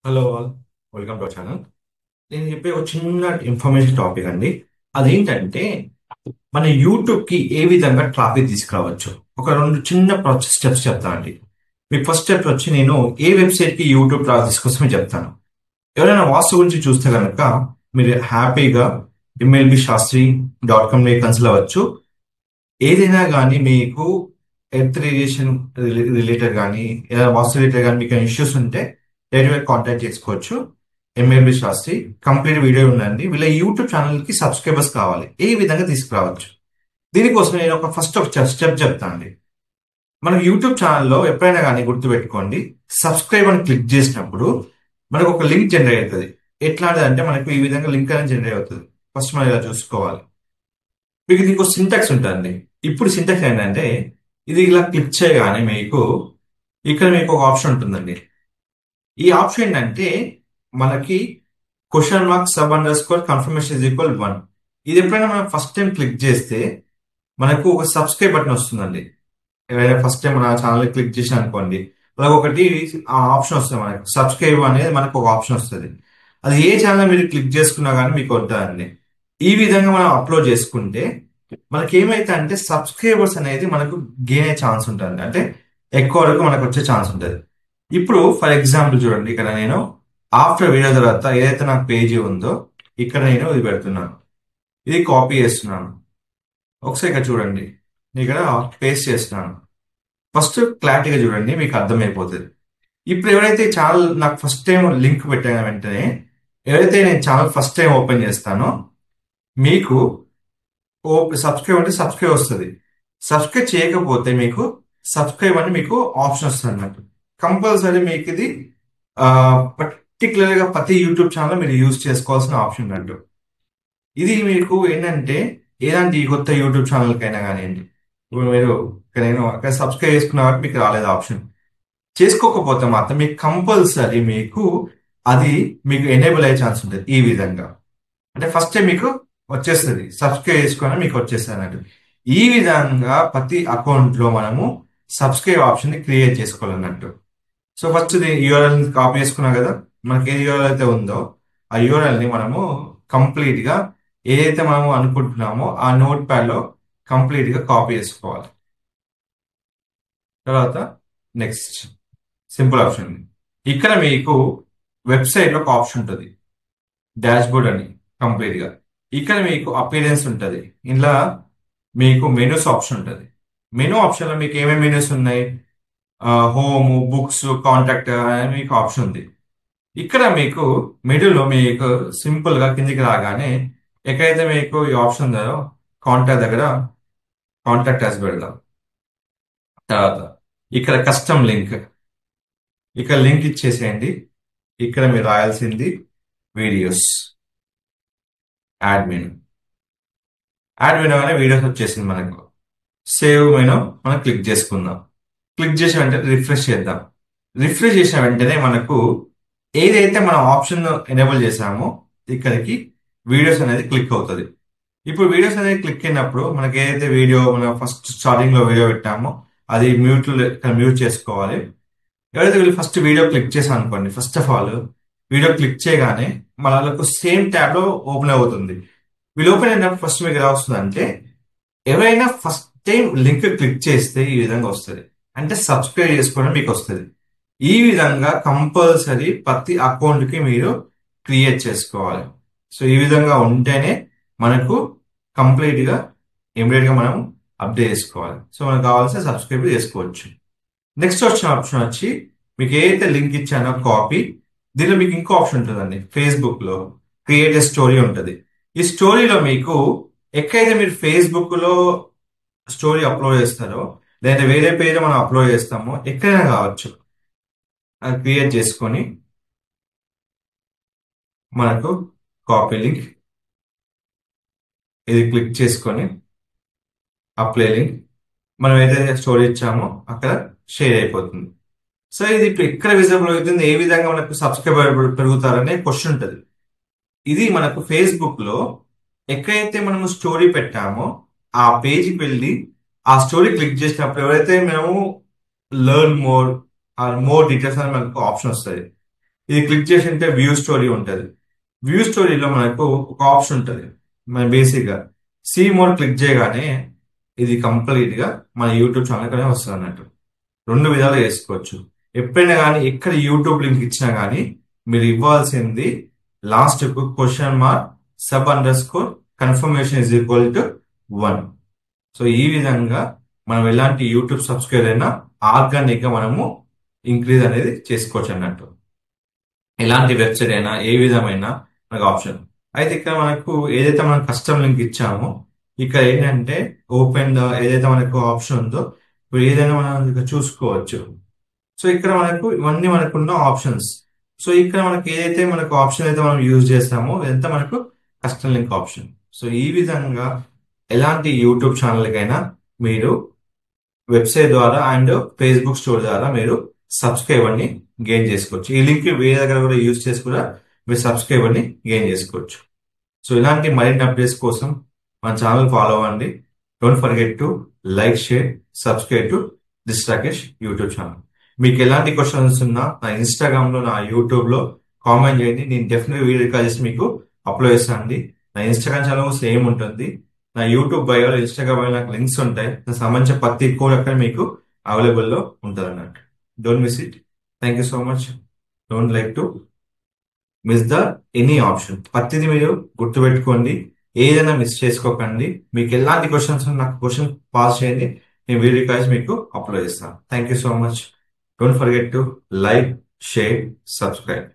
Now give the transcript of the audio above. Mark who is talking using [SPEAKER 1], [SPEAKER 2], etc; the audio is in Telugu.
[SPEAKER 1] Hello all, welcome to our channel. నేను చెప్పే ఒక చిన్న ఇన్ఫర్మేషన్ టాపిక్ అండి. అదేంటంటే మన యూట్యూబ్ కి ఏ విధంగా ట్రాఫిక్ తీసుకురావచ్చు. ఒక రెండు చిన్న ప్రాసెస్ స్టెప్స్ చెప్తానండి. మీకు ఫస్ట్ స్టెప్ వచ్చి నేను ఏ వెబ్సైట్ కి యూట్యూబ్ ట్రాఫిక్ తీసుకొస్తామో చెప్తాను. ఎవరైనా వాస్తు గురించి చూస్తే కనుక మీరు హ్యాపీగా MLB Shastri.com కన్సిల్ అవ్వచ్చు. ఏదైనా కానీ మీకు ఎర్త్ రేడియేషన్ రిలేటెడ్ కానీ ఏదైనా వాస్తు రిలేటెడ్ కానీ మీకు ఇష్యూస్ ఉంటే డైరెక్ట్గా కాంటాక్ట్ చేసుకోవచ్చు. MLB శాస్త్రి కంప్లీట్ వీడియో ఉందండి. వీళ్ళ యూట్యూబ్ ఛానల్ కి సబ్స్క్రైబర్స్ కావాలి, ఏ విధంగా తీసుకురావచ్చు. దీనికోసం నేను ఒక స్టెప్ చెప్తానండి. మన యూట్యూబ్ ఛానల్లో ఎప్పుడైనా కానీ గుర్తుపెట్టుకోండి, సబ్స్క్రైబ్ అని క్లిక్ చేసినప్పుడు మనకు ఒక లింక్ జనరేట్ అవుతుంది. ఎట్లాంటిదంటే మనకు ఈ విధంగా లింక్ అనేది జనరేట్ అవుతుంది. ఫస్ట్ మనం ఇలా చూసుకోవాలి. మీకు దీనికి సింటాక్స్ ఉంటుందండి. ఇప్పుడు సింటాక్స్ ఏంటంటే ఇది ఇలా క్లిక్ చేయగానే మీకు ఇక్కడ మీకు ఒక ఆప్షన్ ఉంటుందండి. ఈ ఆప్షన్ ఏంటంటే మనకి $sub_confirmation=1. ఇది ఎప్పుడైనా మనం ఫస్ట్ టైం క్లిక్ చేస్తే మనకు ఒక సబ్స్క్రైబ్ బటన్ వస్తుందండి. ఎవరైనా ఫస్ట్ టైం మన ఛానల్ క్లిక్ చేసిన అనుకోండి, అలాగ ఒకటి ఆ ఆప్షన్ వస్తుంది. మనకు సబ్స్క్రైబ్ అనేది మనకు ఒక ఆప్షన్ వస్తుంది. అది ఏ ఛానల్ మీరు క్లిక్ చేసుకున్నా కానీ మీకు వద్దండి. ఈ విధంగా మనం అప్లోడ్ చేసుకుంటే మనకి ఏమైతే అంటే సబ్స్క్రైబర్స్ అనేది మనకు గెయిన్ అయ్యే ఛాన్స్ ఉంటుంది. అంటే ఎక్కువ వరకు మనకు వచ్చే ఛాన్స్ ఉంటుంది. ఇప్పుడు ఫర్ ఎగ్జాంపుల్ చూడండి, ఇక్కడ నేను ఆఫ్టర్ వీడియో తర్వాత ఏదైతే నాకు పేజీ ఉందో ఇక్కడ నేను ఇది పెడుతున్నాను. ఇది కాపీ చేస్తున్నాను. ఒకసారి ఇక్కడ చూడండి, నేను ఇక్కడ పేస్ట్ చేస్తున్నాను. ఫస్ట్ క్లారిటీగా చూడండి, మీకు అర్థమైపోతుంది. ఇప్పుడు ఎవరైతే ఛానల్ నాకు ఫస్ట్ టైం లింక్ పెట్టిన వెంటనే ఎవరైతే నేను ఛానల్ ఫస్ట్ టైం ఓపెన్ చేస్తానో మీకు సబ్స్క్రైబ్ అంటే సబ్స్క్రైబ్ వస్తుంది. సబ్స్క్రైబ్ చేయకపోతే మీకు సబ్స్క్రైబ్ అని మీకు ఆప్షన్ వస్తుంది అన్నట్టు. కంపల్సరీ మీకు ఇది పర్టికులర్ గా ప్రతి యూట్యూబ్ ఛానల్ మీరు యూజ్ చేసుకోవాల్సిన ఆప్షన్ అన్నట్టు. ఇది మీకు ఏంటంటే ఏలాంటి కొత్త యూట్యూబ్ ఛానల్ కైనా కానివ్వండి, ఇప్పుడు మీరు ఇక్కడ సబ్స్క్రైబ్ చేసుకున్న వాటి మీకు రాలేదు ఆప్షన్. చేసుకోకపోతే మాత్రం మీకు కంపల్సరీ మీకు అది మీకు ఎనేబుల్ అయ్యే ఛాన్స్ ఉంటుంది. ఈ విధంగా అంటే ఫస్ట్ మీకు వచ్చేస్తుంది, సబ్స్క్రైబ్ చేసుకుని మీకు వచ్చేస్తుంది అన్నట్టు. ఈ విధంగా ప్రతి అకౌంట్ లో మనము సబ్స్క్రైబ్ ఆప్షన్ ని క్రియేట్ చేసుకోవాలన్నట్టు. సో ఫస్ట్ యూఆర్ఎల్ కాపీ చేసుకున్నాం కదా, మనకి ఏ యూఆర్ఎల్ అయితే ఉందో ఆ యూఆర్ఎల్ ని మనము కంప్లీట్ గా ఏదైతే మనము అనుకుంటున్నామో ఆ నోట్ ప్యాడ్ లో కంప్లీట్ గా కాపీ చేసుకోవాలి. తర్వాత నెక్స్ట్ సింపుల్ ఆప్షన్, ఇక్కడ మీకు వెబ్సైట్ లో ఒక ఆప్షన్ ఉంటుంది, డాష్ బోర్డ్ అని. కంప్లీట్ గా ఇక్కడ మీకు అపీరెన్స్ ఉంటుంది. ఇందులో మీకు మెనూస్ ఆప్షన్ ఉంటుంది. మెనూ ఆప్షన్ లో మీకు ఏమేమి మెనూస్ ఉన్నాయి, హోమ్, బుక్స్, కాంటాక్ట్ అని మీకు ఆప్షన్ ఉంది. ఇక్కడ మీకు మిడిల్ లో మీకు సింపుల్ గా కిందికి రాగానే ఎక్కడైతే మీకు ఈ ఆప్షన్ ఉందో కాంటాక్ట్ దగ్గర కాంటాక్ట్ యాస్ పెడదాం. తర్వాత ఇక్కడ కస్టమ్ లింక్, ఇక్కడ లింక్ ఇచ్చేసేయండి. ఇక్కడ మీరు రాయాల్సింది videos, add menu. Add menu అనే వీడియోస్ వచ్చేసింది మనకు. సేవ్ మెనూ మనం క్లిక్ చేసుకుందాం. క్లిక్ చేసిన వెంటనే రిఫ్రెష్ చేద్దాం. రిఫ్రెష్ చేసిన వెంటనే మనకు ఏదైతే మనం ఆప్షన్ ఎనేబుల్ చేసామో ఇక్కడికి వీడియోస్ అనేది క్లిక్ అవుతుంది. ఇప్పుడు వీడియోస్ అనేది క్లిక్ అయినప్పుడు మనకి ఏదైతే వీడియో మనం ఫస్ట్ స్టార్టింగ్ లో వీడియో పెట్టామో అది మ్యూట్ చేసుకోవాలి. ఎవరైతే వీళ్ళు ఫస్ట్ వీడియో క్లిక్ చేసాం అనుకోండి, first of all video click చేయగానే మనకు సేమ్ ట్యాబ్ లో ఓపెన్ అవుతుంది. వీళ్ళు ఓపెన్ అయినప్పుడు ఫస్ట్ మీకు ఎలా వస్తుంది అంటే, ఎవరైనా ఫస్ట్ టైం లింక్ క్లిక్ చేస్తే ఈ విధంగా వస్తుంది. అంటే సబ్స్క్రైబ్ చేసుకోవడం మీకు వస్తుంది. ఈ విధంగా కంపల్సరీ ప్రతి అకౌంట్ కి మీరు క్రియేట్ చేసుకోవాలి. సో ఈ విధంగా ఉంటేనే మనకు కంప్లీట్ గా ఇమీడియట్ గా మనం అప్డేట్ చేసుకోవాలి. సో మనకు కావాల్సిన సబ్స్క్రైబ్ చేసుకోవచ్చు. నెక్స్ట్ వచ్చిన ఆప్షన్ వచ్చి మీకు ఏదైతే లింక్ ఇచ్చానో కాపీ. దీనిలో మీకు ఇంకో ఆప్షన్ ఉంటుందండి, ఫేస్బుక్ లో క్రియేట్ ఏ స్టోరీ ఉంటుంది. ఈ స్టోరీలో మీకు ఎక్కడైతే మీరు ఫేస్బుక్ లో స్టోరీ అప్లోడ్ చేస్తారో లేదా వేరే పేజ్ మనం అప్లోడ్ చేస్తామో ఎక్కడైనా కావచ్చు, అది క్రియేట్ చేసుకొని మనకు కాపీ లింక్ ఇది క్లిక్ చేసుకొని అప్లై లింక్ మనం ఏదైతే స్టోరీ ఇచ్చామో అక్కడ షేర్ అయిపోతుంది. సో ఇది ఇప్పుడు ఎక్కడ విజిబుల్ అవుతుంది, ఏ విధంగా మనకు సబ్స్క్రైబర్ పెరుగుతారనే క్వశ్చన్ ఉంటుంది. ఇది మనకు ఫేస్బుక్ లో ఎక్కడైతే మనము స్టోరీ పెట్టామో ఆ పేజ్కి వెళ్ళి ఆ స్టోరీ క్లిక్ చేసినప్పుడు ఎవరైతే మేము learn more or more details అని మనకు ఆప్షన్ వస్తుంది. ఇది క్లిక్ చేసి ఉంటే వ్యూ స్టోరీ ఉంటుంది. వ్యూ స్టోరీలో మనకు ఒక ఆప్షన్ ఉంటుంది. మన బేసిక్ గా సీ మోర్ క్లిక్ చేయగానే ఇది కంప్లీట్ గా మన యూట్యూబ్ ఛానల్ వస్తుంది అన్నట్టు. రెండు విధాలు చేసుకోవచ్చు. ఎప్పుడైనా కానీ ఎక్కడ యూట్యూబ్ లింక్ ఇచ్చినా కానీ మీరు ఇవ్వాల్సింది last question mark sub_, confirmation is equal to 1. So ఈ విధంగా మనం ఎలాంటి యూట్యూబ్ సబ్స్క్రైబర్ అయినా ఆర్గానిక్ గా మనము ఇంక్రీజ్ అనేది చేసుకోవచ్చు అన్నట్టు. ఎలాంటి వెబ్సైట్ అయినా ఏ విధమైన మనకు ఆప్షన్. అయితే ఇక్కడ మనకు ఏదైతే మనం కస్టమ్ లింక్ ఇచ్చామో ఇక్కడ ఏంటంటే ఓపెన్ ఏదైతే మనకు ఆప్షన్ ఉందో ఇప్పుడు ఏదైనా మనం ఇక్కడ చూసుకోవచ్చు. సో ఇక్కడ మనకు ఇవన్నీ మనకున్న ఆప్షన్స్. సో ఇక్కడ మనకి ఏదైతే మనకు ఆప్షన్ అయితే మనం యూజ్ చేస్తామో ఇదంతా మనకు కస్టమ్ లింక్ ఆప్షన్. సో ఈ విధంగా ఎలాంటి యూట్యూబ్ ఛానల్కైనా మీరు వెబ్సైట్ ద్వారా అండ్ ఫేస్బుక్ స్టోర్ ద్వారా మీరు సబ్స్క్రైబర్ ని గెయిన్ చేసుకోవచ్చు. ఈ లింక్ వేరే దగ్గర కూడా యూజ్ చేసి కూడా మీరు సబ్స్క్రైబర్ ని గెయిన్ చేసుకోవచ్చు. సో ఇలాంటి మరిన్ని అప్డేట్స్ కోసం మన ఛానల్ ఫాలో అవ్వండి. Don't forget to like, share, subscribe to this Rakesh YouTube channel. మీకు ఎలాంటి క్వశ్చన్స్ ఉన్నా నా ఇన్స్టాగ్రామ్ లో, నా యూట్యూబ్ లో కామెంట్ చేయండి. నేను డెఫినెట్ వీడియో రికార్డ్ చేసి మీకు అప్లోడ్ చేస్తానండి. నా ఇన్స్టాగ్రామ్ ఛానల్ సేమ్ ఉంటుంది. నా యూట్యూబ్ బయో, ఇన్స్టాగ్రామ్ బయో నాకు లింక్స్ ఉంటాయి. దానికి సంబంధించిన ప్రతి కోడ్ అక్కడ మీకు అవైలబుల్ లో ఉంటుంది అన్నట్టు. Don't miss it. Thank you so much. Don't like to miss the any option. ప్రతిదీ మీరు గుర్తుపెట్టుకోండి, ఏదైనా మిస్ చేసుకోకండి. మీకు ఎలాంటి క్వశ్చన్స్ నాకు క్వశ్చన్ పాస్ చేయండి, నేను వీడియో రికార్డ్స్ మీకు అప్లోడ్ చేస్తాను. Thank you so much. Don't forget to like, share, subscribe.